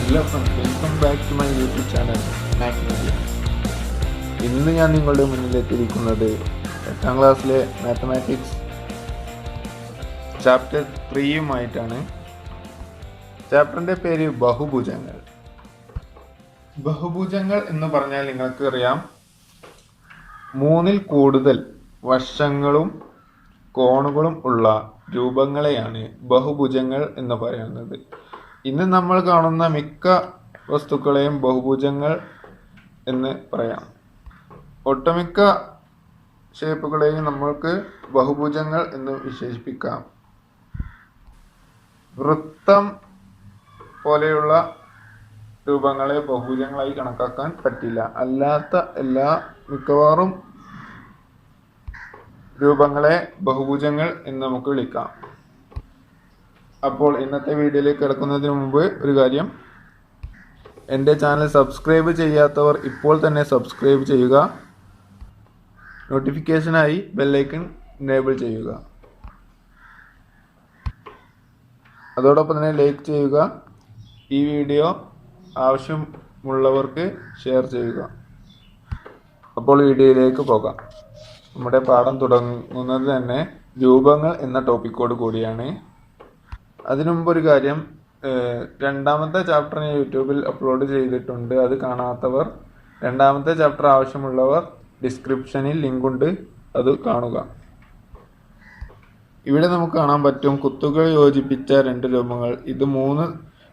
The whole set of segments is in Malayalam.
Hello friends, welcome back to my YouTube channel Mac Media. ഇന്ന് ഞാൻ നിങ്ങളുടെ മുന്നിലെത്തിയിരിക്കുന്നത് 8ാം ക്ലാസ്സിലെ മാത്തമാറ്റിക്സ് ചാപ്റ്റർ 3യുമായിട്ടാണ്. ചാപ്റ്ററിൻ്റെ പേര് ബഹുഭുജങ്ങൾ. ബഹുഭുജങ്ങൾ എന്ന് പറഞ്ഞാൽ നിങ്ങൾക്ക് അറിയാം, 3ൽ കൂടുതൽ വശങ്ങളും കോണുകളും ഉള്ള രൂപങ്ങളെയാണ് ബഹുഭുജങ്ങൾ എന്ന് പറയുന്നത്. ഇന്ന് നമ്മൾ കാണുന്ന മിക്ക വസ്തുക്കളെയും ബഹുഭുജങ്ങൾ എന്ന് പറയാം. ഒട്ടുമിക്ക ഷേപ്പുകളെയും നമ്മൾക്ക് ബഹുഭുജങ്ങൾ എന്ന് വിശേഷിപ്പിക്കാം. വൃത്തം പോലെയുള്ള രൂപങ്ങളെ ബഹുഭുജങ്ങളായി കണക്കാക്കാൻ പറ്റില്ല. അല്ലാത്ത മിക്കവാറും രൂപങ്ങളെ ബഹുഭുജങ്ങൾ എന്ന് നമുക്ക് വിളിക്കാം. അപ്പോൾ ഇന്നത്തെ വീഡിയോയിലേക്ക് കിടക്കുന്നതിന് മുമ്പ് ഒരു കാര്യം, എൻ്റെ ചാനൽ സബ്സ്ക്രൈബ് ചെയ്യാത്തവർ ഇപ്പോൾ തന്നെ സബ്സ്ക്രൈബ് ചെയ്യുക. നോട്ടിഫിക്കേഷനായി ബെല്ലൈക്കൺ എനേബിൾ ചെയ്യുക. അതോടൊപ്പം തന്നെ ലൈക്ക് ചെയ്യുക. ഈ വീഡിയോ ആവശ്യമുള്ളവർക്ക് ഷെയർ ചെയ്യുക. അപ്പോൾ വീഡിയോയിലേക്ക് പോകാം. നമ്മുടെ പാഠം തുടങ്ങുന്നത് തന്നെ രൂപങ്ങൾ എന്ന ടോപ്പിക്കോട് കൂടിയാണ്. അതിനു മുമ്പ് ഒരു കാര്യം, 2ാമത്തെ ചാപ്റ്റർ ഞാൻ യൂട്യൂബിൽ അപ്ലോഡ് ചെയ്തിട്ടുണ്ട്. അത് കാണാത്തവർ, 2ാമത്തെ ചാപ്റ്റർ ആവശ്യമുള്ളവർ ഡിസ്ക്രിപ്ഷനിൽ ലിങ്ക് ഉണ്ട്, അത് കാണുക. ഇവിടെ നമുക്ക് കാണാൻ പറ്റും കുത്തുകൾ യോജിപ്പിച്ച 2 രൂപങ്ങൾ. ഇത് 3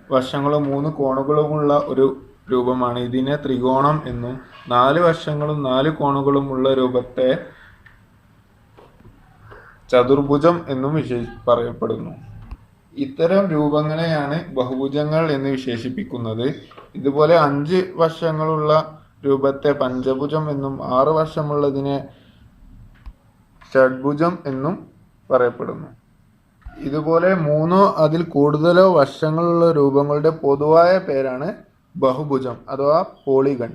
വശങ്ങളും 3 കോണുകളുമുള്ള ഒരു രൂപമാണ്. ഇതിനെ ത്രികോണം എന്നും 4 വശങ്ങളും 4 കോണുകളും ഉള്ള രൂപത്തെ ചതുർഭുജം എന്നും പറയപ്പെടുന്നു. ഇത്തരം രൂപങ്ങളെയാണ് ബഹുഭുജങ്ങൾ എന്ന് വിശേഷിപ്പിക്കുന്നത്. ഇതുപോലെ 5 വശങ്ങളുള്ള രൂപത്തെ പഞ്ചഭുജം എന്നും 6 വശമുള്ളതിനെ ഷഡ്ഭുജം എന്നും പറയപ്പെടുന്നു. ഇതുപോലെ 3ഓ അതിൽ കൂടുതലോ വശങ്ങളുള്ള രൂപങ്ങളുടെ പൊതുവായ പേരാണ് ബഹുഭുജം അഥവാ പോളിഗൺ.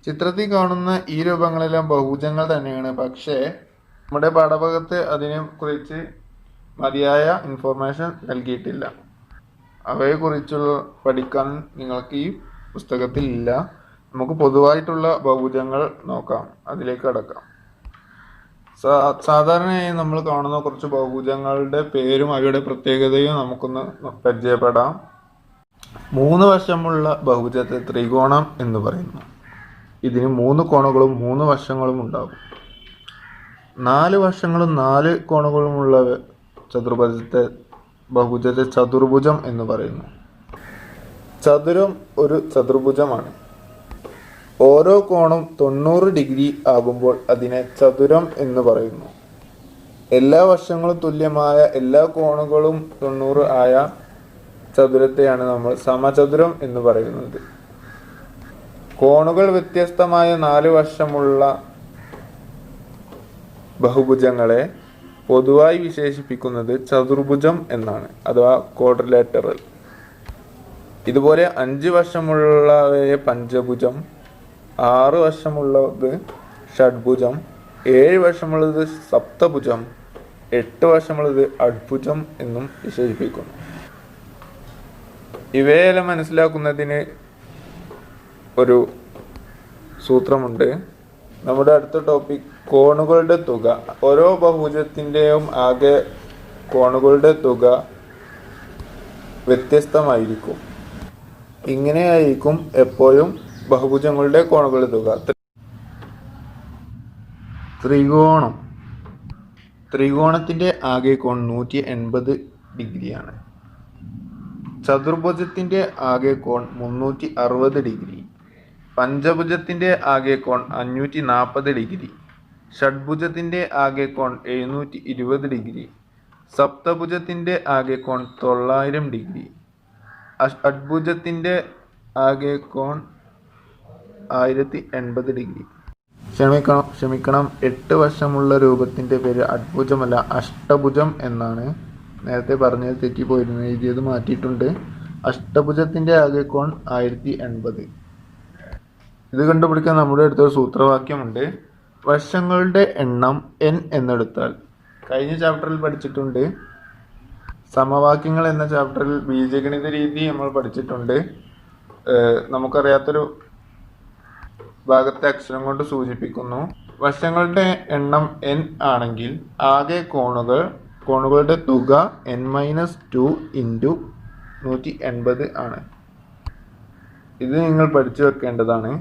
ചിത്രത്തിൽ കാണുന്ന ഈ രൂപങ്ങളെല്ലാം ബഹുഭുജങ്ങൾ തന്നെയാണ്. പക്ഷേ നമ്മുടെ പാഠഭാഗത്ത് അതിനെ കുറിച്ച് മതിയായ ഇൻഫോർമേഷൻ നൽകിയിട്ടില്ല. അവയെക്കുറിച്ചുള്ള പഠിക്കാൻ നിങ്ങൾക്ക് ഈ പുസ്തകത്തിൽ ഇല്ല. നമുക്ക് പൊതുവായിട്ടുള്ള ബഹുഭുജങ്ങൾ നോക്കാം, അതിലേക്ക് കടക്കാം. സാധാരണയായി നമ്മൾ കാണുന്ന കുറച്ച് ബഹുഭുജങ്ങളുടെ പേരും അവയുടെ പ്രത്യേകതയും നമുക്കൊന്ന് പരിചയപ്പെടാം. 3 വശമുള്ള ബഹുഭുജത്തെ ത്രികോണം എന്ന് പറയുന്നു. ഇതിന് 3 കോണുകളും 3 വശങ്ങളും ഉണ്ടാകും. 4 വശങ്ങളും 4 കോണുകളുമുള്ള ബഹുഭുജത്തെ ചതുർഭുജം എന്ന് പറയുന്നു. ചതുരം ഒരു ചതുർഭുജമാണ്. ഓരോ കോണും 90 ഡിഗ്രി ആകുമ്പോൾ അതിനെ ചതുരം എന്ന് പറയുന്നു. എല്ലാ വശങ്ങളും തുല്യമായ എല്ലാ കോണുകളും 90 ആയ ചതുരത്തെയാണ് നമ്മൾ സമചതുരം എന്ന് പറയുന്നത്. കോണുകൾ വ്യത്യസ്തമായ 4 വശമുള്ള ബഹുഭുജങ്ങളെ പൊതുവായി വിശേഷിപ്പിക്കുന്നത് ചതുർഭുജം എന്നാണ്, അഥവാ ക്വാഡ്രിലേറ്ററൽ. ഇതുപോലെ 5 വശമുള്ളവയെ പഞ്ചഭുജം, 6 വശമുള്ളത് ഷഡ്ഭുജം, 7 വശമുള്ളത് സപ്തഭുജം, 8 വശമുള്ളത് അഡ്ഭുജം എന്നും വിശേഷിപ്പിക്കുന്നു. ഇവയെല്ലാം മനസ്സിലാക്കുന്നതിന് ഒരു സൂത്രമുണ്ട്. നമ്മുടെ അടുത്ത ടോപ്പിക് കോണുകളുടെ തുക. ഓരോ ബഹുഭുജത്തിൻ്റെയും ആകെ കോണുകളുടെ തുക വ്യത്യസ്തമായിരിക്കും. ഇങ്ങനെയായിരിക്കും എപ്പോഴും ബഹുഭുജങ്ങളുടെ കോണുകളുടെ തുക. ത്രികോണത്തിൻ്റെ ആകെ കോൺ 180 ഡിഗ്രിയാണ്. ചതുർഭുജത്തിൻ്റെ ആകെ കോൺ 360 ഡിഗ്രി. പഞ്ചഭുജത്തിൻ്റെ ആകെ കോൺ 540 ഡിഗ്രി. ഷഡ്ഭുജത്തിൻ്റെ ആകെ കോൺ 720 ഡിഗ്രി. സപ്തഭുജത്തിൻ്റെ ആകെ കോൺ 900 ഡിഗ്രി. അഡ്ഭുജത്തിൻ്റെ ആകെ കോൺ 1080 ഡിഗ്രി. ക്ഷമിക്കണം 8 വശമുള്ള രൂപത്തിൻ്റെ പേര് അഡ്ഭുജമല്ല, അഷ്ടഭുജം എന്നാണ്. നേരത്തെ പറഞ്ഞത് തെറ്റിപ്പോയിരുന്നു, എഴുതിയത് മാറ്റിയിട്ടുണ്ട്. അഷ്ടഭുജത്തിൻ്റെ ആകെ കോൺ 1080. ഇത് കണ്ടുപിടിക്കാൻ നമ്മുടെ അടുത്തൊരു സൂത്രവാക്യമുണ്ട്. വശങ്ങളുടെ എണ്ണം n എന്നെടുത്താൽ, കഴിഞ്ഞ ചാപ്റ്ററിൽ പഠിച്ചിട്ടുണ്ട്, സമവാക്യങ്ങൾ എന്ന ചാപ്റ്ററിൽ ബീജഗണിത രീതി നമ്മൾ പഠിച്ചിട്ടുണ്ട്. നമുക്കറിയാത്തൊരു ഭാഗത്തെ അക്ഷരം കൊണ്ട് സൂചിപ്പിക്കുന്നു. വശങ്ങളുടെ എണ്ണം n ആണെങ്കിൽ ആകെ കോണുകളുടെ തുക n-2 ഇൻറ്റു 180 ആണ്. ഇത് നിങ്ങൾ പഠിച്ചു വെക്കേണ്ടതാണ്.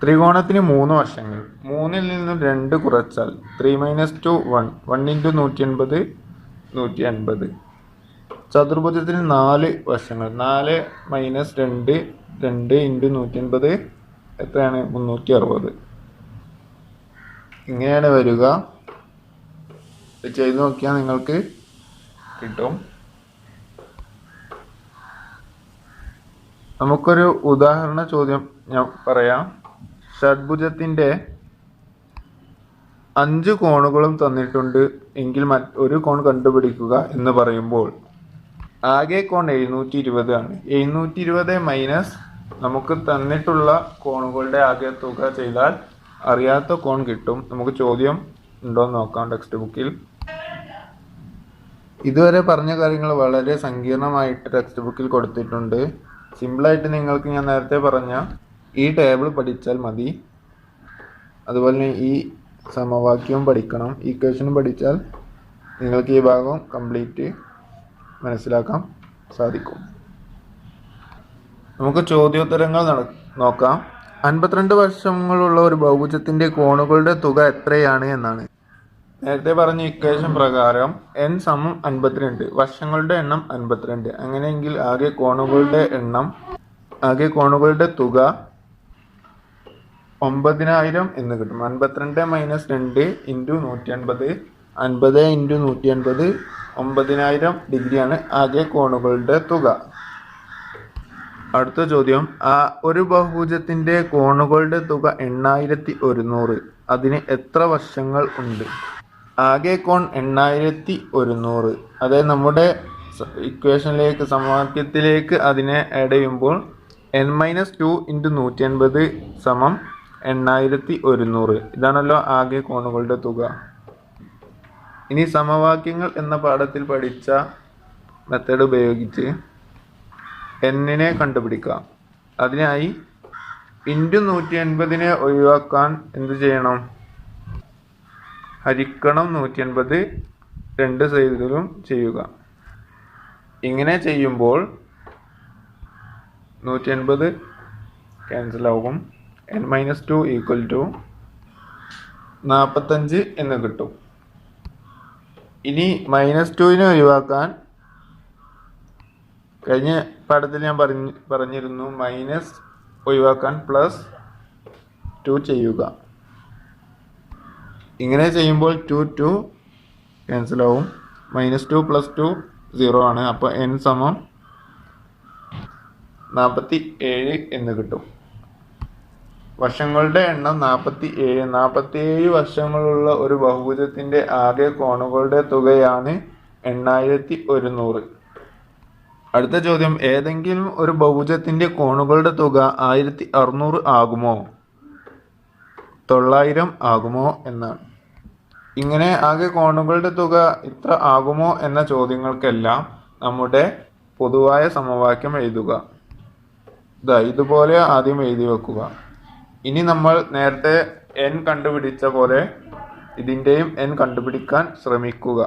ത്രികോണത്തിന് 3 വശങ്ങൾ. 3ൽ നിന്നും 2 കുറച്ചാൽ 3-2 1. 1 ഇൻറ്റു 180 180. ചതുർഭുജത്തിന് 4 വശങ്ങൾ. 4 - 2 2 ഇൻറ്റു 180 എത്രയാണ്? 360. ഇങ്ങനെയാണ് വരിക. ചെയ്ത് നോക്കിയാൽ നിങ്ങൾക്ക് കിട്ടും. നമുക്കൊരു ഉദാഹരണ ചോദ്യം ഞാൻ പറയാം. ഷഡ്ഭുജത്തിന്റെ 5 കോണുകളും തന്നിട്ടുണ്ട് എങ്കിൽ ഒരു കോൺ കണ്ടുപിടിക്കുക എന്ന് പറയുമ്പോൾ ആകെ കോൺ 720 ആണ്. 720 മൈനസ് നമുക്ക് തന്നിട്ടുള്ള കോണുകളുടെ ആകെ തുക ചെയ്താൽ അറിയാത്ത കോൺ കിട്ടും. നമുക്ക് ചോദ്യം ഉണ്ടോയെന്ന് നോക്കാം ടെക്സ്റ്റ് ബുക്കിൽ. ഇതുവരെ പറഞ്ഞ കാര്യങ്ങൾ വളരെ സങ്കീർണമായിട്ട് ടെക്സ്റ്റ് ബുക്കിൽ കൊടുത്തിട്ടുണ്ട്. സിമ്പിളായിട്ട് നിങ്ങൾക്ക് ഞാൻ നേരത്തെ പറഞ്ഞ ഈ ടേബിൾ പഠിച്ചാൽ മതി. അതുപോലെ തന്നെ ഈ സമവാക്യവും പഠിക്കണം. ഈക്വേഷനും പഠിച്ചാൽ നിങ്ങൾക്ക് ഈ ഭാഗം കംപ്ലീറ്റ് മനസ്സിലാക്കാൻ സാധിക്കും. നമുക്ക് ചോദ്യോത്തരങ്ങൾ നോക്കാം. 52 വശങ്ങളുള്ള ഒരു ബഹുഭുജത്തിന്റെ കോണുകളുടെ തുക എത്രയാണ് എന്നാണ്. നേരത്തെ പറഞ്ഞ ഇക്വേഷൻ പ്രകാരം n = 52, വശങ്ങളുടെ എണ്ണം 52. അങ്ങനെയെങ്കിൽ ആകെ കോണുകളുടെ തുക 9000 എന്ന് കിട്ടും. 52 - 2 ഇൻറ്റു 180. 50 ഇൻറ്റു 180 9000 ഡിഗ്രിയാണ് ആകെ കോണുകളുടെ തുക. അടുത്ത ചോദ്യം. ഒരു ബഹുഭുജത്തിന്റെ കോണുകളുടെ തുക 8100. അതിന് എത്ര വശങ്ങൾ ഉണ്ട്? ആകെ കോൺ 8100. അതായത് നമ്മുടെ ഇക്വേഷനിലേക്ക് സമവാക്യത്തിലേക്ക് അതിനെ ആഡ് ചെയ്യുമ്പോൾ n-2 ഇൻറ്റു 180 സമം 8100. ഇതാണല്ലോ ആകെ കോണുകളുടെ തുക. ഇനി സമവാക്യങ്ങൾ എന്ന പാഠത്തിൽ പഠിച്ച മെത്തേഡ് ഉപയോഗിച്ച് n-നെ കണ്ടുപിടിക്കാം. അതിനായി ഇൻറ്റു 180 ഒഴിവാക്കാൻ എന്ത് ചെയ്യണം? ഹരിക്കണം 180 രണ്ട് സൈഡിലും ചെയ്യുക. ഇങ്ങനെ ചെയ്യുമ്പോൾ 180 ക്യാൻസൽ ആകും. n-2 = 45 എന്ന് കിട്ടും. ഇനി -2നെ ഒഴിവാക്കാൻ കഴിഞ്ഞ പാഠത്തിൽ ഞാൻ പറഞ്ഞിരുന്നു മൈനസ് ഒഴിവാക്കാൻ +2 ചെയ്യുക. ഇങ്ങനെ ചെയ്യുമ്പോൾ 2 ക്യാൻസൽ ആവും. -2 + 2 0 ആണ്. അപ്പോൾ n = 47 എന്ന് കിട്ടും. വശങ്ങളുടെ എണ്ണം 47 വശങ്ങളുള്ള ഒരു ബഹുഭുജത്തിന്റെ ആകെ കോണുകളുടെ തുകയാണ് 8100. അടുത്ത ചോദ്യം. ഏതെങ്കിലും ഒരു ബഹുഭുജത്തിന്റെ കോണുകളുടെ തുക 1600 ആകുമോ 900 ആകുമോ എന്നാണ്. ഇങ്ങനെ ആകെ കോണുകളുടെ തുക ഇത്ര ആകുമോ എന്ന ചോദ്യങ്ങൾക്കെല്ലാം നമ്മുടെ പൊതുവായ സമവാക്യം എഴുതുക. ഇതുപോലെ ആദ്യം എഴുതി വെക്കുക. ഇനി നമ്മൾ നേരത്തെ n കണ്ടുപിടിച്ച പോലെ ഇതിൻ്റെയും n കണ്ടുപിടിക്കാൻ ശ്രമിക്കുക.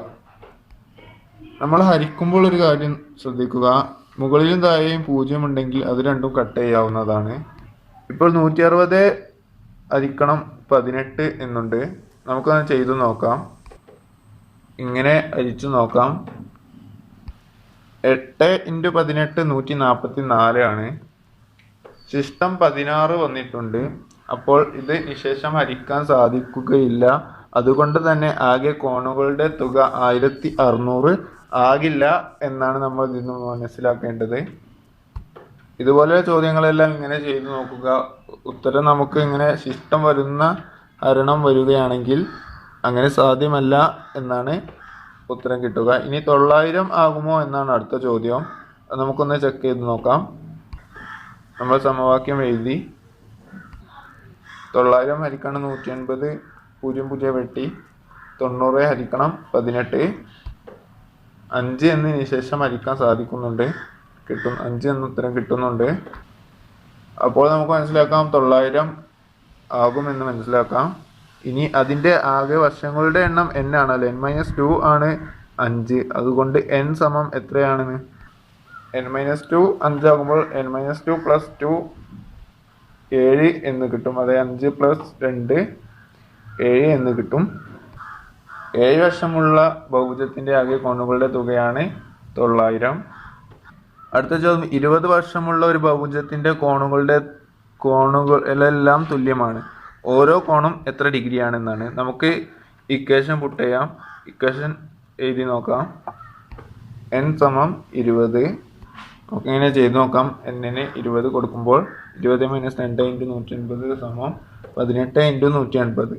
നമ്മൾ ഹരിക്കുമ്പോൾ ഒരു കാര്യം ശ്രദ്ധിക്കുക. മുകളിലും താഴെയും 0 ഉണ്ടെങ്കിൽ അത് രണ്ടും കട്ട് ചെയ്യാവുന്നതാണ്. ഇപ്പോൾ 160 ഹരിക്കണം 18 എന്നുണ്ട്. നമുക്കത് ചെയ്തു നോക്കാം. ഇങ്ങനെ ഹരിച്ചു നോക്കാം. 8 × 18 144 ആണ്. ശിഷ്ടം 16 വന്നിട്ടുണ്ട്. അപ്പോൾ ഇത് നിശേഷം ഹരിക്കാൻ സാധിക്കുകയില്ല. അതുകൊണ്ട് തന്നെ ആകെ കോണുകളുടെ തുക 1600 ആകില്ല എന്നാണ് നമ്മൾ ഇതിന് മനസ്സിലാക്കേണ്ടത്. ഇതുപോലെ ചോദ്യങ്ങളെല്ലാം ഇങ്ങനെ ചെയ്തു നോക്കുക. ഉത്തരം നമുക്ക് ഇങ്ങനെ ശിഷ്ടം വരുന്ന ഹരണം വരികയാണെങ്കിൽ അങ്ങനെ സാധ്യമല്ല എന്നാണ് ഉത്തരം കിട്ടുക. ഇനി 900 ആകുമോ എന്നാണ് അടുത്ത ചോദ്യം. നമുക്കൊന്ന് ചെക്ക് ചെയ്ത് നോക്കാം. നമ്മൾ സമവാക്യം എഴുതി. 900 ഹരിക്കണം 180 0 0 വെട്ടി 90 ഹരിക്കണം 18 5 എന്നതിന് ശേഷം ഹരിക്കാൻ സാധിക്കുന്നുണ്ട്, 5 എന്ന ഉത്തരം കിട്ടുന്നുണ്ട്. അപ്പോൾ നമുക്ക് മനസ്സിലാക്കാം 900 ആകുമെന്ന് മനസ്സിലാക്കാം. ഇനി അതിൻ്റെ ആകെ വർഷങ്ങളുടെ എണ്ണം n ആണല്ലോ, n-2 ആണ് 5. അതുകൊണ്ട് n സമം എത്രയാണെന്ന്, n-2 5 ആകുമ്പോൾ n-2 + 2 7 എന്ന് കിട്ടും. അതെ, 5 + 2 7 എന്ന് കിട്ടും. 7 വശമുള്ള ബഹുഭുജത്തിൻ്റെ ആകെ കോണുകളുടെ തുകയാണ് 900. അടുത്ത ചോദ്യം, 20 വർഷമുള്ള ഒരു ബഹുഭുജത്തിൻ്റെ കോണുകളെല്ലാം തുല്യമാണ്. ഓരോ കോണും എത്ര ഡിഗ്രിയാണെന്നാണ്. നമുക്ക് ഇക്വേഷൻ പുട്ട് ചെയ്യാം. ഇക്വേഷൻ എഴുതി നോക്കാം. n സമം 20. നമുക്ക് ഇങ്ങനെ ചെയ്ത് നോക്കാം. n-ന് 20 കൊടുക്കുമ്പോൾ 20 - 2 × 180 സമം 18 × 180.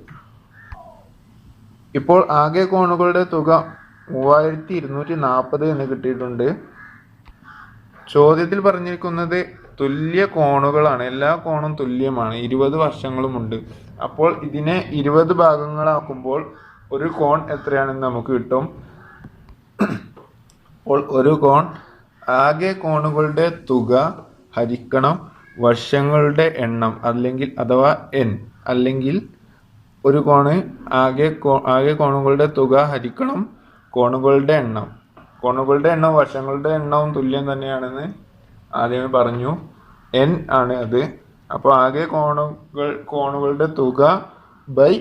ഇപ്പോൾ ആകെ കോണുകളുടെ തുക 3240 എന്ന് കിട്ടിയിട്ടുണ്ട്. ചോദ്യത്തിൽ പറഞ്ഞിരിക്കുന്നത് തുല്യ കോണുകളാണ്, എല്ലാ കോണും തുല്യമാണ്, 20 വർഷങ്ങളുമുണ്ട്. അപ്പോൾ ഇതിനെ 20 ഭാഗങ്ങളാക്കുമ്പോൾ ഒരു കോൺ എത്രയാണെന്ന് നമുക്ക് കിട്ടും. അപ്പോൾ ഒരു കോൺ ആകെ കോണുകളുടെ തുക ഹരിക്കണം വർഷങ്ങളുടെ എണ്ണം അഥവാ n, അല്ലെങ്കിൽ ഒരു കോണ് ആകെ കോണുകളുടെ തുക ഹരിക്കണം കോണുകളുടെ എണ്ണം. കോണുകളുടെ എണ്ണം വർഷങ്ങളുടെ എണ്ണവും തുല്യം തന്നെയാണെന്ന് ആദ്യമേ പറഞ്ഞു. n ആണ് അത്. അപ്പോൾ ആകെ കോണുകളുടെ തുക ബൈ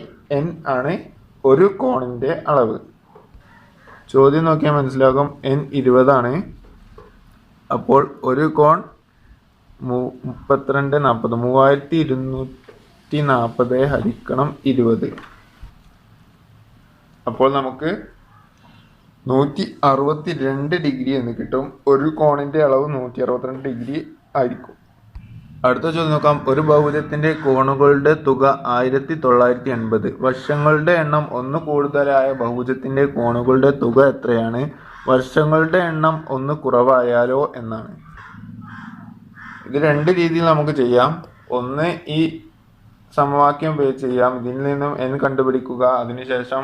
n ആണ് ഒരു കോണിൻ്റെ അളവ്. ചോദ്യം നോക്കിയാൽ മനസ്സിലാകും. n 20 ആണ്. അപ്പോൾ ഒരു കോൺ 3240 ഹരിക്കണം 20. അപ്പോൾ നമുക്ക് 162 ഡിഗ്രി എന്ന് കിട്ടും. ഒരു കോണിൻ്റെ അളവ് 162 ഡിഗ്രി ആയിരിക്കും. അടുത്ത ചോദ്യം നോക്കാം. ഒരു ബഹുഭുജത്തിൻ്റെ കോണുകളുടെ തുക 1980. വർഷങ്ങളുടെ എണ്ണം 1 കൂടുതലായ ബഹുഭുജത്തിൻ്റെ കോണുകളുടെ തുക എത്രയാണ്? വർഷങ്ങളുടെ എണ്ണം 1 കുറവായാലോ എന്നാണ്. ഇത് 2 രീതിയിൽ നമുക്ക് ചെയ്യാം. ഒന്ന്, ഈ സമവാക്യം ഉപയോഗിച്ച് ചെയ്യാം. ഇതിൽ നിന്നും n കണ്ടുപിടിക്കുക. അതിനുശേഷം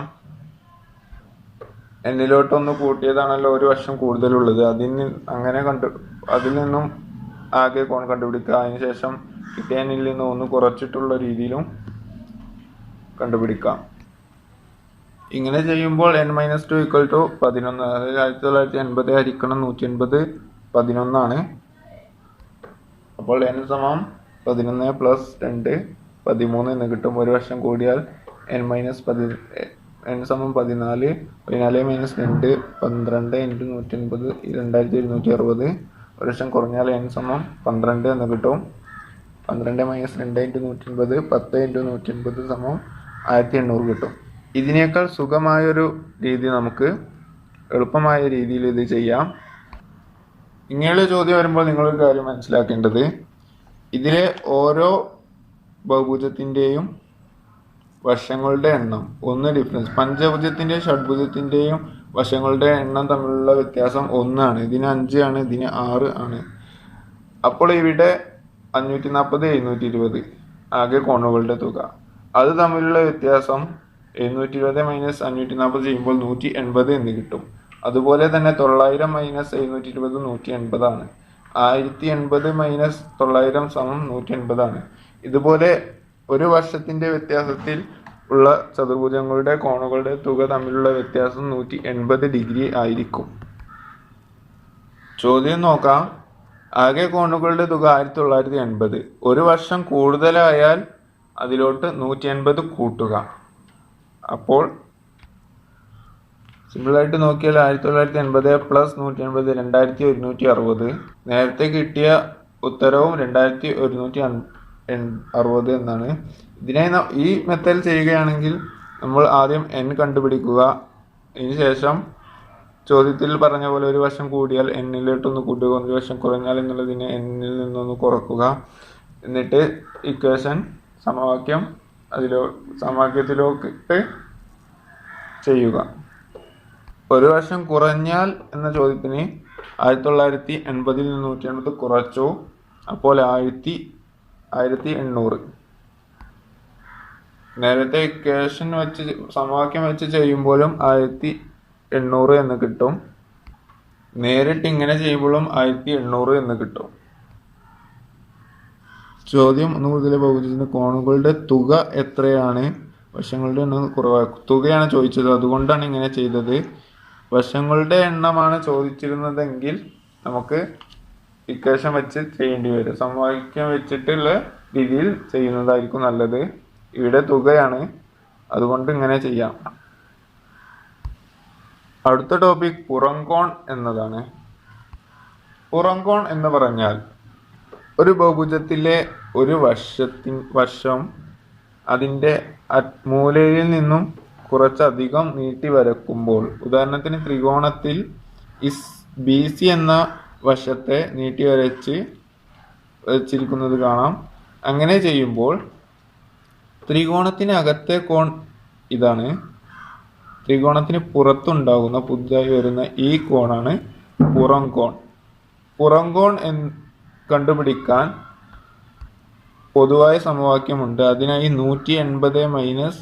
എന്നിലോട്ട് 1 കൂട്ടിയതാണല്ലോ ഒരു വർഷം കൂടുതലുള്ളത്, അതിൽ നിന്നും ആകെ കോൺ കണ്ടുപിടിക്കുക. അതിനുശേഷം കിട്ടിയ n-ൽ നിന്ന് 1 കുറച്ചിട്ടുള്ള രീതിയിലും കണ്ടുപിടിക്കാം. ഇങ്ങനെ ചെയ്യുമ്പോൾ n-2 = 11. അതായത് 1980 ഹരിക്കണം 180 11 ആണ്. അപ്പോൾ n സമം 11 + 2 13 എന്ന് കിട്ടും. ഒരു വർഷം കൂടിയാൽ n സമം 14. 14 - 2 12 × 180 2160. ഒരു വർഷം കുറഞ്ഞാൽ n സമം 12 എന്ന് കിട്ടും. 12 - 2 × 180 10 × 180 സമം 1800 കിട്ടും. ഇതിനേക്കാൾ സുഖമായൊരു രീതി, നമുക്ക് എളുപ്പമായ രീതിയിൽ ഇത് ചെയ്യാം. ഇങ്ങനെയുള്ള ചോദ്യം വരുമ്പോൾ നിങ്ങളൊരു കാര്യം മനസ്സിലാക്കേണ്ടത്, ഇതിലെ ഓരോ ബഹുഭുജത്തിൻ്റെയും വശങ്ങളുടെ എണ്ണം 1 ഡിഫറൻസ്. പഞ്ചഭുജത്തിൻ്റെയും ഷഡ്ഭുജത്തിൻ്റെയും വശങ്ങളുടെ എണ്ണം തമ്മിലുള്ള വ്യത്യാസം 1 ആണ്. ഇതിന് 5 ആണ്, ഇതിന് 6 ആണ്. അപ്പോൾ ഇവിടെ 540 720 ആകെ കോണുകളുടെ തുക. അത് തമ്മിലുള്ള വ്യത്യാസം 720 - 540 ചെയ്യുമ്പോൾ 180 എന്ന് കിട്ടും. അതുപോലെ തന്നെ 900 - 720 180 ആണ്. 1080 - 900 സമം 180 ആണ്. ഇതുപോലെ ഒരു വർഷത്തിൻ്റെ വ്യത്യാസത്തിൽ ഉള്ള ചതുർഭുജങ്ങളുടെ കോണുകളുടെ തുക തമ്മിലുള്ള വ്യത്യാസം 180 ഡിഗ്രി ആയിരിക്കും. ചോദ്യം നോക്കാം. ആകെ കോണുകളുടെ തുക 1980. ഒരു വർഷം കൂടുതലായാൽ അതിലോട്ട് 180 കൂട്ടുക. അപ്പോൾ സിമ്പിളായിട്ട് നോക്കിയാൽ 1980 + 180 2160. നേരത്തെ കിട്ടിയ ഉത്തരവും 2160 എന്നാണ്. ഇതിനെ ഈ മെത്തേഡ് ചെയ്യുകയാണെങ്കിൽ നമ്മൾ ആദ്യം n കണ്ടുപിടിക്കുക. ഇതിനുശേഷം ചോദ്യത്തിൽ പറഞ്ഞ പോലെ ഒരു വർഷം കൂടിയാൽ n-ലോട്ടൊന്ന് കൂട്ടുക, ഒരു വർഷം കുറഞ്ഞാൽ എന്നുള്ളതിനെ n-ൽ നിന്നൊന്ന് കുറക്കുക. എന്നിട്ട് ഇക്വേഷൻ സമവാക്യത്തിലോട്ട് ചെയ്യുക. ഒരു വർഷം കുറഞ്ഞാൽ എന്ന ചോദ്യത്തിന് 1980 നിന്ന് 180 കുറച്ചു. അപ്പോൾ 1800. നേരത്തെ ഇക്വേഷൻ സമവാക്യം വെച്ച് ചെയ്യുമ്പോഴും 1800 എന്ന് കിട്ടും. നേരിട്ട് ഇങ്ങനെ ചെയ്യുമ്പോഴും 1800 എന്ന് കിട്ടും. ചോദ്യം 1 മുതൽ ബഹുഭുജത്തിന്റെ കോണുകളുടെ തുക എത്രയാണ്? വശങ്ങളുടെ എണ്ണം കുറവാക്കും. തുകയാണ് ചോദിച്ചത്, അതുകൊണ്ടാണ് ഇങ്ങനെ ചെയ്തത്. വശങ്ങളുടെ എണ്ണമാണ് ചോദിച്ചിരുന്നതെങ്കിൽ നമുക്ക് ഇക്വേഷൻ വെച്ച് ചെയ്യേണ്ടി വരും. സമവാക്യം വെച്ചിട്ടുള്ള രീതിയിൽ ചെയ്യുന്നതായിരിക്കും നല്ലത്. ഇവിടെ തുകയാണ്, അതുകൊണ്ട് ഇങ്ങനെ ചെയ്യാം. അടുത്ത ടോപ്പിക് പുറംകോൺ എന്നതാണ്. പുറംകോൺ എന്ന് പറഞ്ഞാൽ ഒരു ബഹുഭുജത്തിലെ ഒരു വശം അതിൻ്റെ മൂലയിൽ നിന്നും കുറച്ചധികം നീട്ടി വരക്കുമ്പോൾ, ഉദാഹരണത്തിന് ത്രികോണത്തിൽ BC എന്ന വശത്തെ നീട്ടി വരച്ചിരിക്കുന്നത് കാണാം. അങ്ങനെ ചെയ്യുമ്പോൾ ത്രികോണത്തിനകത്തെ കോൺ ഇതാണ്. ത്രികോണത്തിന് പുറത്തുണ്ടാകുന്ന പുതുതായി വരുന്ന ഈ കോണാണ് പുറംകോൺ. പുറംകോൺ കണ്ടുപിടിക്കാൻ പൊതുവായ സമവാക്യമുണ്ട്. അതിനായി 180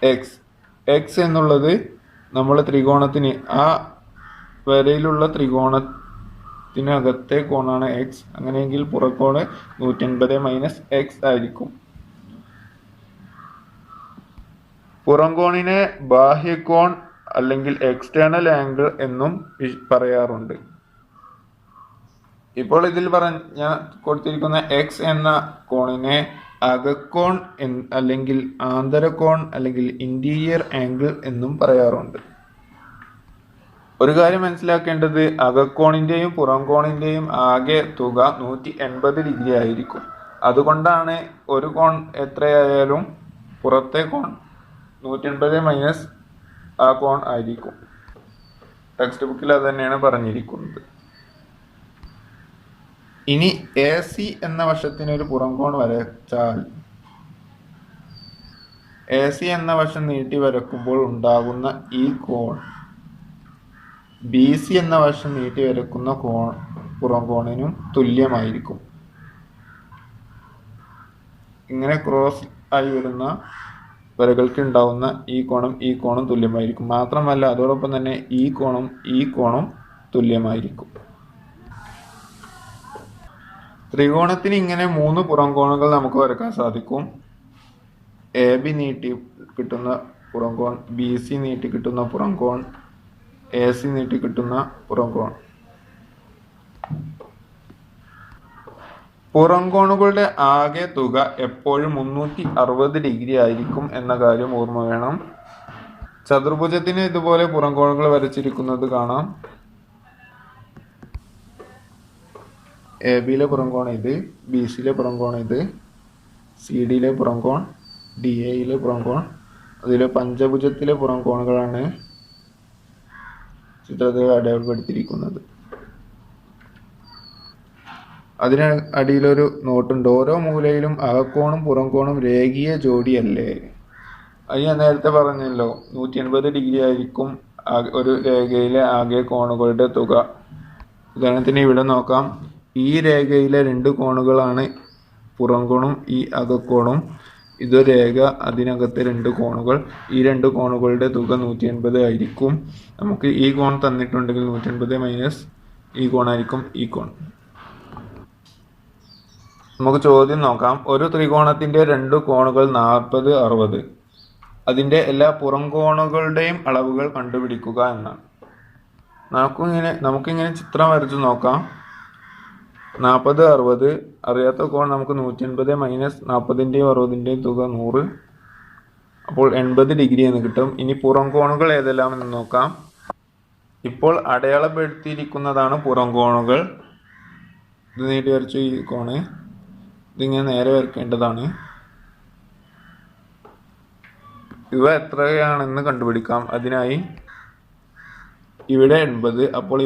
- x എന്നുള്ളത് നമ്മൾ ത്രികോണത്തിന് ആ വരയിലുള്ള ത്രികോണത്തിനകത്തെ കോണാണ് x. അങ്ങനെയെങ്കിൽ പുറക്കോണ് 180 - x ആയിരിക്കും. പുറംകോണിനെ ബാഹ്യകോൺ അല്ലെങ്കിൽ എക്സ്റ്റേണൽ ആംഗിൾ എന്നും പറയാറുണ്ട്. ഇപ്പോൾ ഇതിൽ കൊടുത്തിരിക്കുന്ന x എന്ന കോണിനെ അകക്കോൺ അല്ലെങ്കിൽ ആന്തരകോൺ അല്ലെങ്കിൽ ഇന്റീരിയർ ആംഗിൾ എന്നും പറയാറുണ്ട്. ഒരു കാര്യം മനസ്സിലാക്കേണ്ടത്, അകക്കോണിന്റെയും പുറംകോണിന്റെയും ആകെ തുക 180 ഡിഗ്രി ആയിരിക്കും. അതുകൊണ്ടാണ് ഒരു കോൺ എത്രയായാലും പുറത്തെ കോൺ 180 - ആ കോൺ ആയിരിക്കും. ടെക്സ്റ്റ് ബുക്കിൽ അത് തന്നെയാണ് പറഞ്ഞിരിക്കുന്നത്. ഇനി AC എന്ന വശത്തിന് ഒരു പുറംകോൺ വരച്ചാൽ AC എന്ന വശം നീട്ടി വരക്കുമ്പോൾ ഉണ്ടാകുന്ന ഈ കോൺ BC എന്ന വശം നീട്ടി വരക്കുന്ന പുറംകോണിനും തുല്യമായിരിക്കും. ഇങ്ങനെ ക്രോസ് ആയി വരുന്ന വരകൾക്ക് ഉണ്ടാവുന്ന ഈ കോണും തുല്യമായിരിക്കും. മാത്രമല്ല അതോടൊപ്പം തന്നെ ഈ കോണും തുല്യമായിരിക്കും. ത്രികോണത്തിന് ഇങ്ങനെ 3 പുറംകോണുകൾ നമുക്ക് വരക്കാൻ സാധിക്കും. AB നീട്ടി കിട്ടുന്ന പുറംകോൺ, BC നീട്ടി കിട്ടുന്ന പുറംകോൺ, AC നീട്ടി കിട്ടുന്ന പുറംകോൺ. പുറംകോണുകളുടെ ആകെ തുക എപ്പോഴും 360 ഡിഗ്രി ആയിരിക്കും എന്ന കാര്യം ഓർമ്മ വേണം. ചതുർഭുജത്തിന് ഇതുപോലെ പുറംകോണുകൾ വരച്ചിരിക്കുന്നത് കാണാം. ABയിലെ പുറംകോൺ ഇത്, BCയിലെ പുറംകോൺ ഇത്, CDയിലെ പുറംകോൺ, DAയിലെ പുറംകോൺ. അതിലെ പഞ്ചഭുജത്തിലെ പുറംകോണുകളാണ് ചിത്രത്തിൽ അടയാളപ്പെടുത്തിയിരിക്കുന്നത്. അതിന് അടിയിലൊരു നോട്ടുണ്ട്. ഓരോ മൂലയിലും അകക്കോണും പുറംകോണും രേഖീയ ജോഡിയല്ലേ? അത് ഞാൻ നേരത്തെ പറഞ്ഞല്ലോ, 180 ഡിഗ്രി ആയിരിക്കും ഒരു രേഖയിലെ ആകെ കോണുകളുടെ തുക. ഉദാഹരണത്തിന് ഇവിടെ നോക്കാം. ഈ രേഖയിലെ 2 കോണുകളാണ് പുറംകോണും ഈ അകക്കോണും. ഇതൊരു രേഖ, അതിനകത്തെ 2 കോണുകൾ. ഈ 2 കോണുകളുടെ തുക 180 ആയിരിക്കും. നമുക്ക് ഈ കോൺ തന്നിട്ടുണ്ടെങ്കിൽ 180 - ഈ കോണായിരിക്കും ഈ കോൺ. നമുക്ക് ചോദ്യം നോക്കാം. ഒരു ത്രികോണത്തിന്റെ 2 കോണുകൾ 40, 60. അതിന്റെ എല്ലാ പുറംകോണുകളുടെയും അളവുകൾ കണ്ടുപിടിക്കുക എന്നാണ്. നമുക്കിങ്ങനെ ചിത്രം വരച്ച് നോക്കാം. 40, 60. അറിയാത്ത കോൺ നമുക്ക് 180 - 40ന്റെയും 60ന്റെയും തുക 100. അപ്പോൾ 80 ഡിഗ്രി എന്ന് കിട്ടും. ഇനി പുറംകോണുകൾ ഏതെല്ലാം എന്ന് നോക്കാം. ഇപ്പോൾ അടയാളപ്പെടുത്തിയിരിക്കുന്നതാണ് പുറംകോണുകൾ. ഇത് നീട്ടി വരച്ചു ഈ കോണ്. ഇതിങ്ങനെ നേരെ വരയ്ക്കേണ്ടതാണ്. ഇവ എത്രയാണെന്ന് കണ്ടുപിടിക്കാം. അതിനായി ഇവിടെ 80. അപ്പോൾ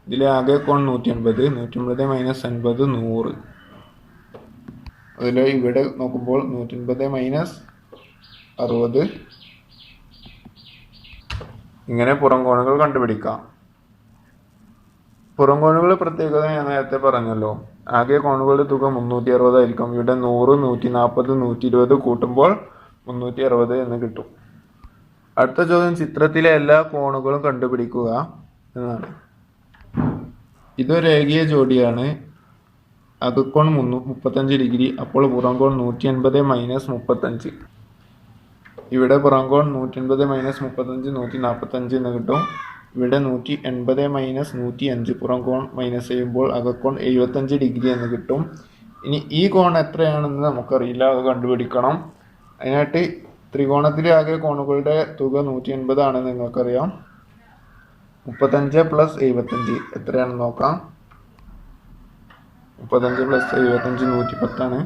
ഇതിലെ ആകെ കോൺ 180. 180 - 80 100. അതിൽ ഇവിടെ നോക്കുമ്പോൾ 180 - 60. ഇങ്ങനെ പുറംകോണുകൾ കണ്ടുപിടിക്കാം. പുറംകോണുകളുടെ പ്രത്യേകത ഞാൻ നേരത്തെ പറഞ്ഞല്ലോ. ആകെ കോണുകളുടെ തുക 360 ആയിരിക്കും. ഇവിടെ 100, 140, 120 കൂട്ടുമ്പോൾ 360 എന്ന് കിട്ടും. അടുത്ത ചോദ്യം ചിത്രത്തിലെ എല്ലാ കോണുകളും കണ്ടുപിടിക്കുക എന്നാണ്. ഇതൊരു രേഖീയ ജോഡിയാണ്. അകക്കോൺ 35 ഡിഗ്രി, അപ്പോൾ പുറംകോൺ 180 മൈനസ് 35. ഇവിടെ പുറംകോൺ 180 മൈനസ് 35 145 എന്ന് കിട്ടും. ഇവിടെ 180 മൈനസ് 105 പുറംകോൺ മൈനസ് ചെയ്യുമ്പോൾ അകക്കോൺ 75 ഡിഗ്രി എന്ന് കിട്ടും. ഇനി ഈ കോൺ എത്രയാണെന്ന് നമുക്കറിയില്ല, അത് കണ്ടുപിടിക്കണം. അതിനായിട്ട് ത്രികോണത്തിലെ ആകെ കോണുകളുടെ തുക 180 ആണെന്ന് നിങ്ങൾക്കറിയാം. 35 പ്ലസ് 75 എത്രയാണെന്ന് നോക്കാം. 35 പ്ലസ് 75 110 ആണ്.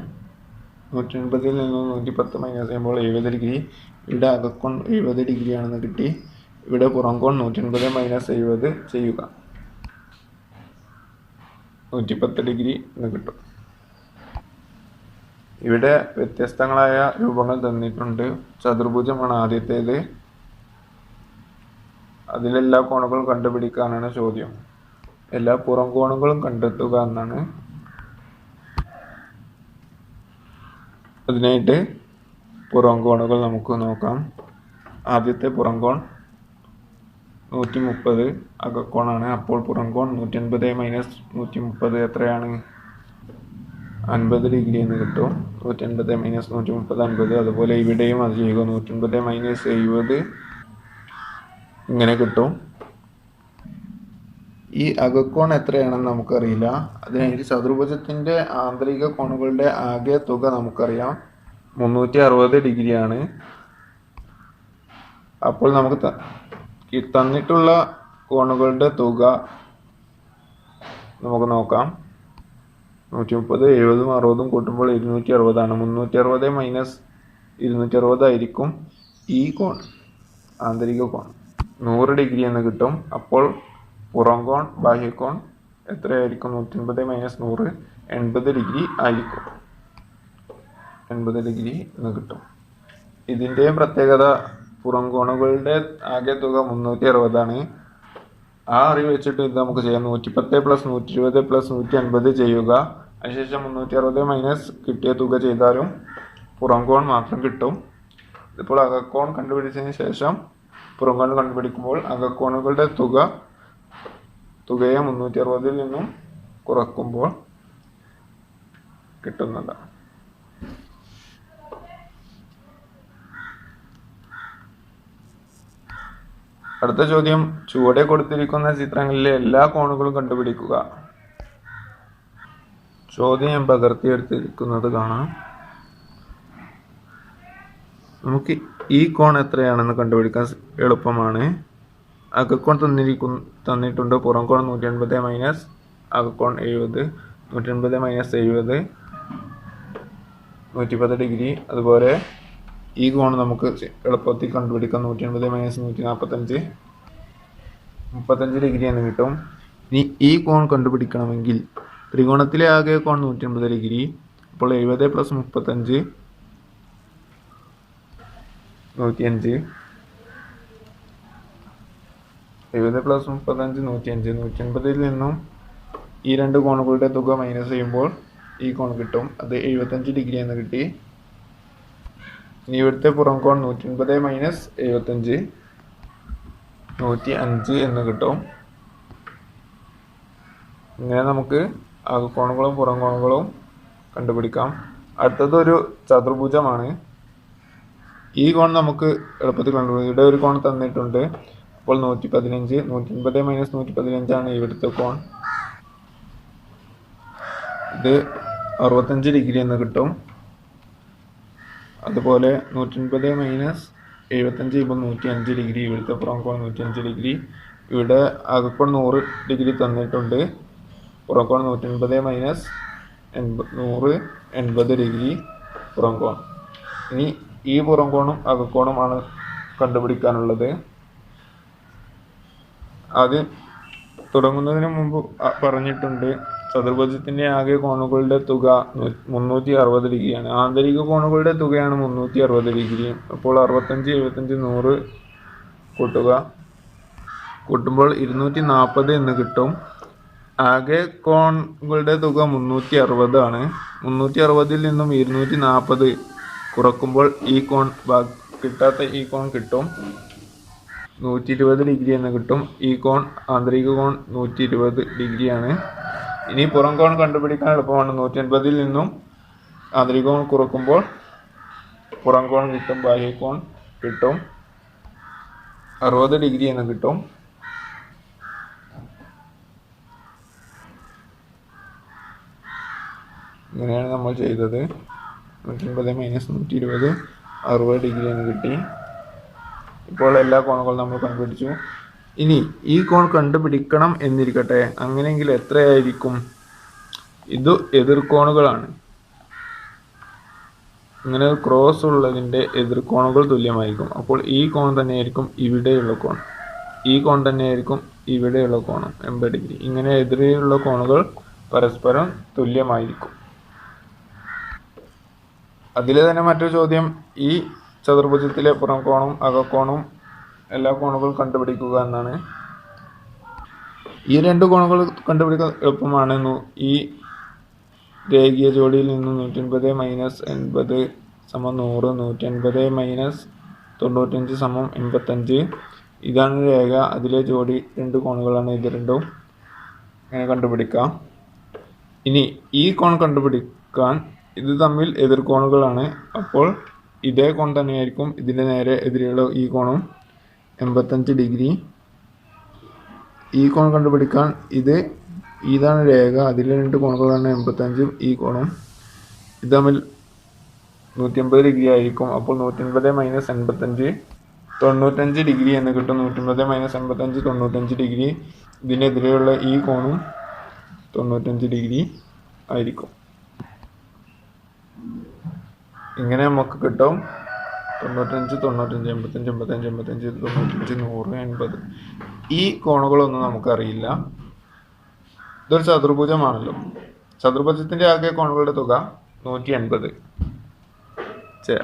180 നിന്നും 110 മൈനസ് ചെയ്യുമ്പോൾ 70 ഡിഗ്രി. ഇവിടെ അകക്കോൺ 70 ഡിഗ്രി ആണെന്ന് കിട്ടി. ഇവിടെ പുറംകോൺ 180 മൈനസ് 70 ചെയ്യുക, 110 ഡിഗ്രി എന്ന് കിട്ടും. ഇവിടെ വ്യത്യസ്തങ്ങളായ രൂപങ്ങൾ തന്നിട്ടുണ്ട്. ചതുർഭുജമാണ് ആദ്യത്തേത്. അതിലെല്ലാ കോണുകളും കണ്ടുപിടിക്കാനാണ് ചോദ്യം. എല്ലാ പുറം കോണുകളും കണ്ടെത്തുക എന്നാണ്. അതിനായിട്ട് പുറം കോണുകൾ നമുക്ക് നോക്കാം. ആദ്യത്തെ പുറം കോൺ 130 അകക്കോണാണ്. അപ്പോൾ പുറം കോൺ 180 മൈനസ് 130 എത്രയാണ്? 50 ഡിഗ്രി എന്ന് കിട്ടും. 180 മൈനസ് 130 50. അതുപോലെ ഇവിടെയും അത് ചെയ്യുക. 180 മൈനസ് 70 ഇങ്ങനെ കിട്ടും. ഈ അകക്കോൺ എത്രയാണെന്ന് നമുക്കറിയില്ല. അതിനായിട്ട് ചതുർഭുജത്തിന്റെ ആന്തരിക കോണുകളുടെ ആകെ തുക നമുക്കറിയാം, 360 ഡിഗ്രിയാണ്. അപ്പോൾ നമുക്ക് തന്നിട്ടുള്ള കോണുകളുടെ തുക നമുക്ക് നോക്കാം. 130 70 60 കൂട്ടുമ്പോൾ 260 ആണ്. 360 മൈനസ് 260 ആയിരിക്കും ഈ കോൺ, ആന്തരിക കോൺ. 100 ഡിഗ്രി എന്ന് കിട്ടും. അപ്പോൾ പുറംകോൺ ബാഹ്യകോൺ എത്രയായിരിക്കും? 180 മൈനസ് 100 80 ഡിഗ്രി ആയിരിക്കും. 80 ഡിഗ്രി എന്ന് കിട്ടും. ഇതിൻ്റെ പ്രത്യേകത പുറം കോണുകളുടെ ആകെ തുക 360 ആണ്. ആ അറിവ് വെച്ചിട്ട് ഇത് നമുക്ക് ചെയ്യാം. 110 പ്ലസ് 120 പ്ലസ് 150 ചെയ്യുക. അതിനുശേഷം 360 മൈനസ് കിട്ടിയ തുക ചെയ്താലും പുറം കോൺ മാത്രം കിട്ടും. ഇപ്പോൾ അകക്കോൺ കണ്ടുപിടിച്ചതിന് ശേഷം പുറം കോൺ കണ്ടുപിടിക്കുമ്പോൾ അകക്കോണുകളുടെ തുകയെ 360 നിന്നും കുറക്കുമ്പോൾ കിട്ടുന്നതാണ്. അടുത്ത ചോദ്യം, ചുവടെ കൊടുത്തിരിക്കുന്ന ചിത്രങ്ങളിലെ എല്ലാ കോണുകളും കണ്ടുപിടിക്കുക. ചോദ്യം ഞാൻ പകർത്തിയെടുത്തിരിക്കുന്നത് കാണാം. നമുക്ക് ഈ കോൺ എത്രയാണെന്ന് കണ്ടുപിടിക്കാൻ എളുപ്പമാണ്. അകക്കോൺ തന്നിട്ടുണ്ട്. പുറം കോൺ 180 മൈനസ് അകക്കോൺ 70. 180 minus 70 110 degree. അതുപോലെ ഈ കോൺ നമുക്ക് എളുപ്പത്തിൽ കണ്ടുപിടിക്കാം. 180 മൈനസ് 145 35 ഡിഗ്രി എന്ന് കിട്ടും. ഇനി ഈ കോൺ കണ്ടുപിടിക്കണമെങ്കിൽ ത്രികോണത്തിലെ ആകെ കോൺ 180 ഡിഗ്രി. അപ്പോൾ 70 പ്ലസ് 35 105. 70 പ്ലസ് 35 105. 180 നിന്നും ഈ രണ്ട് കോണുകളുടെ തുക മൈനസ് ചെയ്യുമ്പോൾ ഈ കോൺ കിട്ടും. അത് 75 ഡിഗ്രി എന്ന് കിട്ടി. ഇനി ഇവിടുത്തെ പുറം കോൺ 180 മൈനസ് 75 105 എന്ന് കിട്ടും. ഇങ്ങനെ നമുക്ക് അകക്കോണുകളും പുറം കോണുകളും കണ്ടുപിടിക്കാം. അടുത്തത് ഒരു ചതുർഭുജമാണ്. ഈ കോൺ നമുക്ക് എളുപ്പത്തിൽ കണ്ടുപിടിക്കാം. ഇവിടെ ഒരു കോൺ തന്നിട്ടുണ്ട്. അപ്പോൾ 115. 180 മൈനസ് 115 ആണ് ഇവിടുത്തെ കോൺ. ഇത് 65 ഡിഗ്രി എന്ന് കിട്ടും. അതുപോലെ 180 മൈനസ് 75 ഇപ്പോൾ 105 ഡിഗ്രി. ഇവിടുത്തെ പുറം കോൺ 105 ഡിഗ്രി. ഇവിടെ അകക്കോൺ 100 ഡിഗ്രി തന്നിട്ടുണ്ട്. പുറം കോൺ 180 മൈനസ് 100 80 ഡിഗ്രി പുറം കോൺ. ഇനി ഈ പുറം കോണും അകക്കോണുമാണ് കണ്ടുപിടിക്കാനുള്ളത്. ആദ്യം തുടങ്ങുന്നതിന് മുമ്പ് പറഞ്ഞിട്ടുണ്ട്, ചതുർഭുജത്തിന്റെ ആകെ കോണുകളുടെ തുക 360 ഡിഗ്രിയാണ്. ആന്തരിക കോണുകളുടെ തുകയാണ് 360 ഡിഗ്രി. അപ്പോൾ 65 75 100 കൂട്ടുമ്പോൾ 240 എന്ന് കിട്ടും. ആകെ കോണുകളുടെ തുക 360 ആണ്. 360 നിന്നും 240 കുറക്കുമ്പോൾ ഈ കോൺ കിട്ടാത്ത ഈ കോൺ കിട്ടും. 120 ഡിഗ്രി എന്ന് കിട്ടും. ഈ കോൺ ആന്തരിക കോൺ 120 ഡിഗ്രിയാണ്. ഇനി പുറം കോൺ കണ്ടുപിടിക്കാൻ എളുപ്പമാണ്. 180 നിന്നും ആന്തരിക കോൺ കുറക്കുമ്പോൾ പുറം കോൺ കിട്ടും, ബാഹ്യ കോൺ കിട്ടും. 60 ഡിഗ്രി എന്ന് കിട്ടും. ഇങ്ങനെയാണ് നമ്മൾ ചെയ്തത്. 180 മൈനസ് 120 60 ഡിഗ്രി എന്ന് കിട്ടി. ഇപ്പോൾ എല്ലാ കോണുകളും നമ്മൾ കണ്ടുപിടിച്ചു. ഇനി ഈ കോൺ കണ്ടുപിടിക്കണം എന്നിരിക്കട്ടെ. അങ്ങനെയെങ്കിൽ എത്രയായിരിക്കും? ഇത് എതിർകോണുകളാണ്. ഇങ്ങനെ ക്രോസ് ഉള്ളതിൻ്റെ എതിർകോണുകൾ തുല്യമായിരിക്കും. അപ്പോൾ ഈ കോൺ തന്നെയായിരിക്കും ഇവിടെയുള്ള കോൺ, ഈ കോൺ തന്നെയായിരിക്കും ഇവിടെയുള്ള കോണും 80 ഡിഗ്രി. ഇങ്ങനെ എതിരെയുള്ള കോണുകൾ പരസ്പരം തുല്യമായിരിക്കും. അതിൽ തന്നെ മറ്റൊരു ചോദ്യം, ഈ ചതുർഭുജത്തിലെ പുറം കോണും അകക്കോണും എല്ലാ കോണുകളും കണ്ടുപിടിക്കുക എന്നാണ്. ഈ രണ്ട് കോണുകൾ കണ്ടുപിടിക്കാൻ എളുപ്പമാണ്. ഈ രേഖീയ ജോഡിയിൽ നിന്ന് 180 മൈനസ് 80 സമം 100, 180 മൈനസ് 95 സമം 85. ഇതാണ് രേഖ. അതിലെ ജോഡി രണ്ട് കോണുകളാണ്. ഇത് രണ്ടും ഇങ്ങനെ കണ്ടുപിടിക്കാം. ഇനി ഈ കോൺ കണ്ടുപിടിക്കാൻ ഇത് തമ്മിൽ എതിർകോണുകളാണ്. അപ്പോൾ ഇതേ കോൺ തന്നെയായിരിക്കും ഇതിൻ്റെ നേരെ എതിരെയുള്ള ഈ കോണും 85 ഡിഗ്രി. ഈ കോൺ കണ്ടുപിടിക്കാൻ ഇതാണ് രേഖ. അതിലെ രണ്ട് കോണുകളാണ് 85 ഈ കോണും. ഇത് തമ്മിൽ 180 ഡിഗ്രി ആയിരിക്കും. അപ്പോൾ 180 മൈനസ് 85 95 ഡിഗ്രി എന്ന് കിട്ടും. 180 മൈനസ് 85 95 ഡിഗ്രി. ഇതിനെതിരെയുള്ള ഈ കോണും 95 ഡിഗ്രി ആയിരിക്കും. ഇങ്ങനെ നമുക്ക് കിട്ടും 95 95 85 85 85 95 100 80. ഈ കോണുകളൊന്നും നമുക്കറിയില്ല. ഇതൊരു ചതുർഭുജമാണല്ലോ. ചതുർഭുജത്തിൻ്റെ ആകെ കോണുകളുടെ തുക 180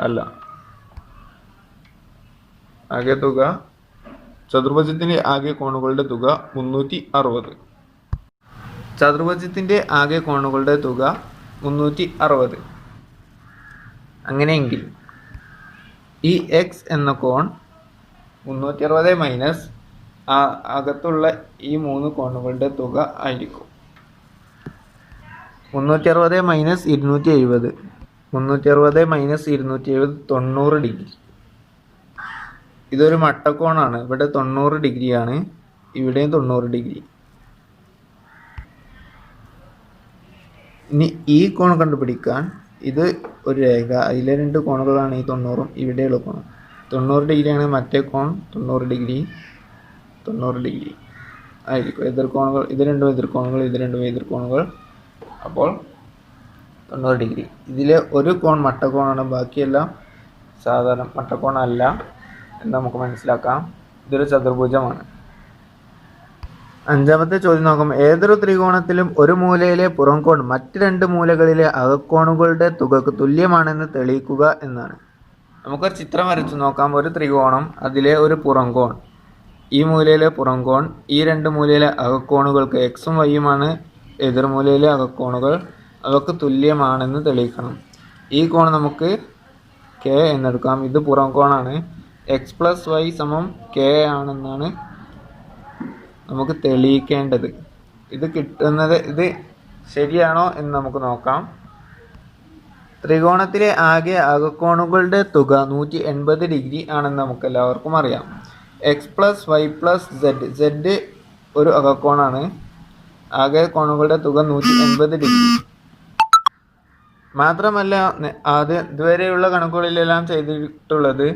അല്ല, ആകെ തുക ചതുർഭുജത്തിൻ്റെ ആകെ കോണുകളുടെ തുക 360. ചതുർഭുജത്തിൻ്റെ ആകെ കോണുകളുടെ തുക 360. അങ്ങനെയെങ്കിൽ ഈ എക്സ് എന്ന കോൺ 360 മൈനസ് അകത്തുള്ള ഈ മൂന്ന് കോണുകളുടെ തുക ആയിരിക്കും. 360 മൈനസ് 270 360 മൈനസ് 270 90 ഡിഗ്രി. ഇതൊരു മട്ടക്കോണാണ്. ഇവിടെ 90 ഡിഗ്രിയാണ്, ഇവിടെയും 90 ഡിഗ്രി. ഇനി ഈ കോൺ കണ്ടുപിടിക്കാൻ ഇത് ഒരു രേഖ. അതിലെ രണ്ട് കോണുകളാണ് ഈ 90ഉം ഇവിടെയുള്ള കോണും. 90 ഡിഗ്രിയാണ് മറ്റേ കോൺ. 90 ഡിഗ്രി ആയിരിക്കും. എതിർകോണുകൾ ഇത് രണ്ടും എതിർകോണുകൾ, ഇത് രണ്ടും എതിർകോണുകൾ. അപ്പോൾ 90 ഡിഗ്രി. ഇതിലെ ഒരു കോൺ മട്ടക്കോണാണ്, ബാക്കിയെല്ലാം സാധാരണ മട്ടക്കോണല്ല എന്ന് നമുക്ക് മനസ്സിലാക്കാം. ഇതൊരു ചതുർഭുജമാണ്. അഞ്ചാമത്തെ ചോദ്യം നോക്കാം. ഏതൊരു ത്രികോണത്തിലും ഒരു മൂലയിലെ പുറം കോൺ മറ്റ് രണ്ട് മൂലകളിലെ അകക്കോണുകളുടെ തുകക്ക് തുല്യമാണെന്ന് തെളിയിക്കുക എന്നാണ്. നമുക്കൊരു ചിത്രം വരച്ചു നോക്കാം. ഒരു ത്രികോണം, അതിലെ ഒരു പുറം കോൺ, ഈ മൂലയിലെ പുറം കോൺ, ഈ രണ്ട് മൂലയിലെ അകക്കോണുകൾക്ക് എക്സും വൈയുമാണ് എതിർമൂലയിലെ അകക്കോണുകൾ, അവക്ക് തുല്യമാണെന്ന് തെളിയിക്കണം. ഈ കോൺ നമുക്ക് കെ എന്നെടുക്കാം. ഇത് പുറം കോണാണ്. എക്സ് പ്ലസ് വൈ സമം കെ ആണെന്നാണ് നമുക്ക് തെളിയിക്കേണ്ടത്. ഇത് ശരിയാണോ എന്ന് നമുക്ക് നോക്കാം. ത്രികോണത്തിലെ ആകെ അകക്കോണുകളുടെ തുക 180 ഡിഗ്രി ആണെന്ന് നമുക്ക് എല്ലാവർക്കും അറിയാം. X plus y plus z ഒരു അകക്കോണാണ്. ആകെ കോണുകളുടെ തുക 180 ഡിഗ്രി. മാത്രമല്ല ഇതുവരെയുള്ള കണക്കുകളിലെല്ലാം ചെയ്തിട്ടുള്ളത്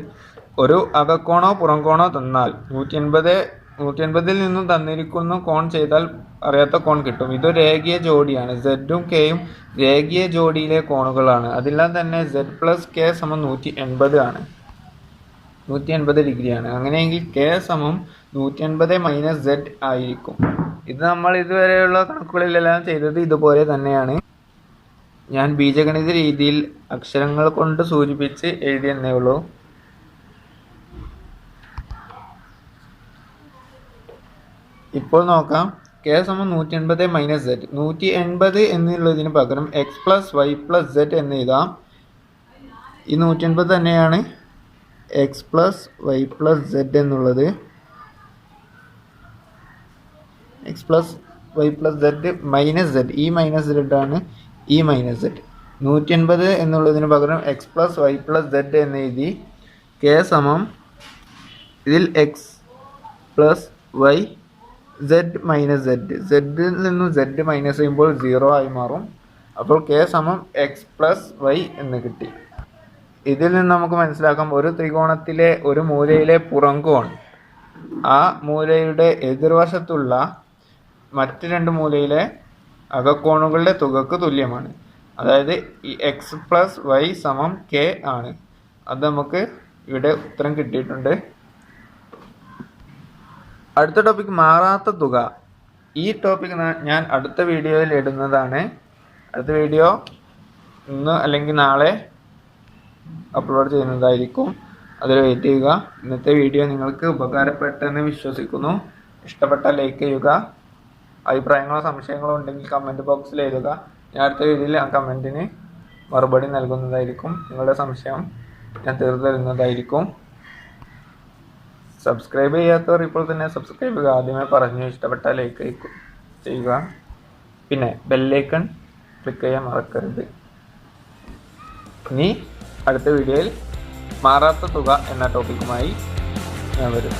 ഒരു അകക്കോണോ പുറം കോണോ തന്നാൽ 180 നിന്നും തന്നിരിക്കുന്ന കോൺ ചെയ്താൽ അറിയാത്ത കോൺ കിട്ടും. ഇതൊരു രേഖീയ ജോഡിയാണ്. സെഡും കെയും രേഖീയ ജോഡിയിലെ കോണുകളാണ്. അതെല്ലാം തന്നെ സെഡ് പ്ലസ് കെ സമം 180 ആണ്. 180 ഡിഗ്രിയാണ്. അങ്ങനെയെങ്കിൽ കെ സമം 180 മൈനസ് സെഡ് ആയിരിക്കും. ഇത് നമ്മൾ ഇതുവരെയുള്ള കണക്കുകളിലെല്ലാം ചെയ്തത് ഇതുപോലെ തന്നെയാണ്. ഞാൻ ബീജഗണിത രീതിയിൽ അക്ഷരങ്ങൾ കൊണ്ട് സൂചിപ്പിച്ച് എഴുതിയെന്നേ ഉള്ളൂ. ഇപ്പോൾ നോക്കാം. കെ സമം 180 മൈനസ് സെഡ്. 180 എന്നുള്ളതിന് പകരം x plus y plus zed എന്ന് എഴുതാം. ഈ 180 തന്നെയാണ് x plus y plus zed എന്നുള്ളത്. X plus y plus zed minus zed, ഈ മൈനസ് സെഡ് ആണ് ഈ മൈനസ് സെഡ്. 180 എന്നുള്ളതിന് പകരം x plus y plus zed എന്ന് എഴുതി. കെ സമം ഇതിൽ x plus y zed minus zed, സെഡിൽ നിന്നും സെഡ് മൈനസ് ചെയ്യുമ്പോൾ 0 ആയി മാറും. അപ്പോൾ കെ സമം എക്സ് പ്ലസ് വൈ എന്ന് കിട്ടി. ഇതിൽ നിന്ന് നമുക്ക് മനസ്സിലാക്കാം ഒരു ത്രികോണത്തിലെ ഒരു മൂലയിലെ പുറംകോൺ ആ മൂലയുടെ എതിർവശത്തുള്ള മറ്റ് രണ്ട് മൂലയിലെ അകക്കോണുകളുടെ തുകക്ക് തുല്യമാണ്. അതായത് ഈ എക്സ് പ്ലസ് വൈ സമം കെ ആണ്. അത് നമുക്ക് ഇവിടെ ഉത്തരം കിട്ടിയിട്ടുണ്ട്. അടുത്ത ടോപ്പിക് മാറാത്ത തുക. ഈ ടോപ്പിക് ഞാൻ അടുത്ത വീഡിയോയിൽ ഇടുന്നതാണ്. അടുത്ത വീഡിയോ ഇന്ന് അല്ലെങ്കിൽ നാളെ അപ്ലോഡ് ചെയ്യുന്നതായിരിക്കും. അതിൽ വെയിറ്റ് ചെയ്യുക. ഇന്നത്തെ വീഡിയോ നിങ്ങൾക്ക് ഉപകാരപ്പെട്ടെന്ന് വിശ്വസിക്കുന്നു. ഇഷ്ടപ്പെട്ടാൽ ലൈക്ക് ചെയ്യുക. അഭിപ്രായങ്ങളോ സംശയങ്ങളോ ഉണ്ടെങ്കിൽ കമൻറ്റ് ബോക്സിൽ എഴുതുക. ഞാൻ അടുത്ത വീഡിയോയിൽ ആ കമൻറ്റിന് മറുപടി നൽകുന്നതായിരിക്കും. നിങ്ങളുടെ സംശയം ഞാൻ തീർത്ത് തരുന്നതായിരിക്കും. സബ്സ്ക്രൈബ് ചെയ്യാത്തവർ ഇപ്പോൾ തന്നെ സബ്സ്ക്രൈബ് ചെയ്യുക. ആദ്യമേ പറഞ്ഞു, ഇഷ്ടപ്പെട്ടാൽ ലൈക്ക് ചെയ്യുക. പിന്നെ ബെല്ലൈക്കൺ ക്ലിക്ക് ചെയ്യാൻ മറക്കരുത്. ഇനി അടുത്ത വീഡിയോയിൽ മാറാത്ത തുക എന്ന ടോപ്പിക്കുമായി ഞാൻ വരും.